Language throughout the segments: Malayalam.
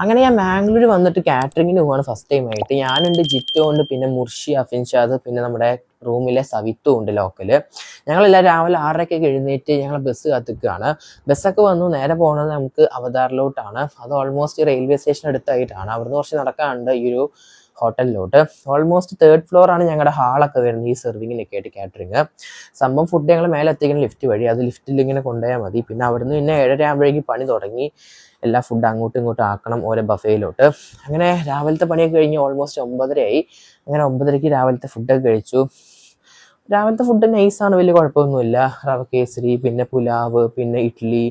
അങ്ങനെ ഞാൻ മാംഗ്ലൂർ വന്നിട്ട് കാറ്ററിങ്ങിന് പോവാണ് ഫസ്റ്റ് ടൈം ആയിട്ട്. ഞാനുണ്ട്, ജിറ്റോ ഉണ്ട്, പിന്നെ മുർഷി, അഫിൻഷാദ്, പിന്നെ നമ്മുടെ റൂമിലെ സവിത്തും ഉണ്ട് ലോക്കല്. ഞങ്ങളെല്ലാം രാവിലെ 6:30 എഴുന്നേറ്റ് ഞങ്ങൾ ബസ് കാത്തിക്കുകയാണ്. ബസ്സൊക്കെ വന്നു. നേരെ പോകുന്നത് നമുക്ക് അവതാറിലോട്ടാണ്. അത് ഓൾമോസ്റ്റ് റെയിൽവേ സ്റ്റേഷൻ അടുത്തായിട്ടാണ്. അവിടുന്ന് കുറച്ച് നടക്കാനുണ്ട് ഈ ഒരു ഹോട്ടലിലോട്ട്. ഓൾമോസ്റ്റ് 3rd floor ആണ് ഞങ്ങളുടെ ഹാളൊക്കെ വരുന്നത് ഈ സെർവിങ്ങിനൊക്കെ ആയിട്ട് കാറ്ററിങ്. സംഭവം ഫുഡ് ഞങ്ങൾ മേലെ എത്തിക്കുന്ന ലിഫ്റ്റ് വഴി, അത് ലിഫ്റ്റിൽ ഇങ്ങനെ കൊണ്ടുപോയാൽ മതി. പിന്നെ അവിടുന്ന് പിന്നെ 7:30 ആകുമ്പോഴേക്കും പണി തുടങ്ങി. എല്ലാ ഫുഡ് അങ്ങോട്ടും ഇങ്ങോട്ടും ആക്കണം ഓരോ ബഫയിലോട്ട്. അങ്ങനെ രാവിലത്തെ പണിയൊക്കെ കഴിഞ്ഞ് ഓൾമോസ്റ്റ് 9:30 ആയി. അങ്ങനെ 9:30 രാവിലത്തെ ഫുഡൊക്കെ കഴിച്ചു. രാവിലത്തെ ഫുഡ് നൈസാണ്, വലിയ കുഴപ്പമൊന്നുമില്ല. റവ കേസരി, പിന്നെ പുലാവ്, പിന്നെ ഇഡ്ഡലി,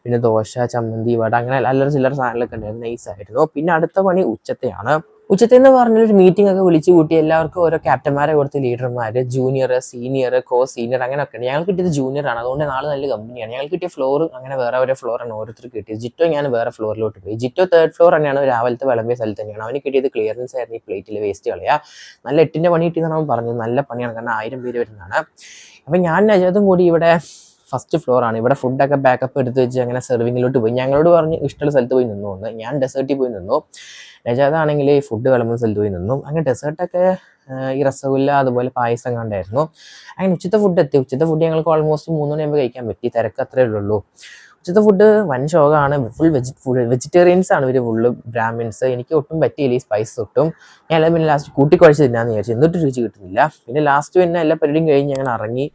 പിന്നെ ദോശ, ചമ്മന്തി, വട, അങ്ങനെ അല്ലറ ചില്ലറ സാധനങ്ങളൊക്കെ ഉണ്ടായിരുന്നു. നൈസായിരുന്നു. പിന്നെ അടുത്ത പണി ഉച്ചത്തെയാണ്. ഉച്ചത്തെന്ന് പറഞ്ഞാൽ ഒരു മീറ്റിംഗ് ഒക്കെ വിളിച്ചു കൂട്ടി. എല്ലാവർക്കും ഓരോ ക്യാപ്റ്റന്മാരെ കൊടുത്ത് ലീഡർമാര്, ജൂനിയർ, സീനിയർ, കോ സീനിയർ, അങ്ങനെയൊക്കെ ഉണ്ട്. ഞങ്ങൾ കിട്ടിയത് ജൂനിയർ ആണ്, അതുകൊണ്ട് നാളെ നല്ല കമ്പനിയാണ്. ഞങ്ങൾ കിട്ടിയ ഫ്ലോർ അങ്ങനെ വേറെ ഓരോ ഫ്ലോറാണ് ഓരോരുത്തർക്ക് കിട്ടിയത്. ജിറ്റോ ഞാൻ വേറെ ഫ്ലോറിലോട്ട് പോയി. ജിറ്റോ 3rd floor തന്നെയാണ്, രാവിലത്തെ വിളമ്പിയ സ്ഥലത്ത് തന്നെയാണ്. അവന് കിട്ടിയത് ക്ലിയറൻസ് ആയിരുന്നു, ഈ പ്ലേറ്റിൽ വേസ്റ്റ് കളയാ. നല്ല 8ന്റെ പണി കിട്ടിയെന്നാണ് അവൻ പറഞ്ഞത്. നല്ല പണിയാണ്, കാരണം 1000 പേര് വരുന്നതാണ്. അപ്പം ഞാൻ നജാദും കൂടി ഇവിടെ ഫസ്റ്റ് ഫ്ലോർ ആണ്. ഇവിടെ ഫുഡൊക്കെ ബാക്കപ്പ് എടുത്ത് വെച്ച് അങ്ങനെ സെർവിങ്ങിലോട്ട് പോയി. ഞങ്ങളോട് പറഞ്ഞ് ഇഷ്ടമുള്ള സ്ഥലത്ത് പോയി നിന്നു എന്ന്. ഞാൻ ഡെസേർട്ടിൽ പോയി നിന്നു. നജാദാണെങ്കിൽ ഈ ഫുഡ് വിളമ്പുന്ന സ്ഥലത്ത് പോയി നിന്നു. അങ്ങനെ ഡെസേർട്ടൊക്കെ ഈ രസഗുല്ല, അതുപോലെ പായസം കണ്ടായിരുന്നു. അങ്ങനെ ഉച്ചത്തെ ഫുഡ് എത്തി. ഉച്ചത്തെ ഫുഡ് ഞങ്ങൾക്ക് ഓൾമോസ്റ്റ് 3 മണിയാകുമ്പോൾ കഴിക്കാൻ പറ്റി. തിരക്ക് അത്രേ ഉള്ളൂ. ഉച്ചത്തെ ഫുഡ് വൻ ശോകമാണ്. വെജിറ്റേറിയൻസ് ആണ് ഇവർ, ഫുള്ള് ബ്രാഹ്മിൻസ്. എനിക്ക് ഒട്ടും പറ്റിയില്ല ഈ സ്പൈസ് ഒട്ടും. ഞാൻ എല്ലാം പിന്നെ ലാസ്റ്റ് കൂട്ടിക്കുഴച്ച് തിന്നാന്ന് വിചാരിച്ചു. എന്നിട്ട് രുചി കിട്ടുന്നില്ല. പിന്നെ ലാസ്റ്റ് പിന്നെ എല്ലാ പരിപാടിയും കഴിഞ്ഞ് ഞങ്ങൾ ഇറങ്ങി.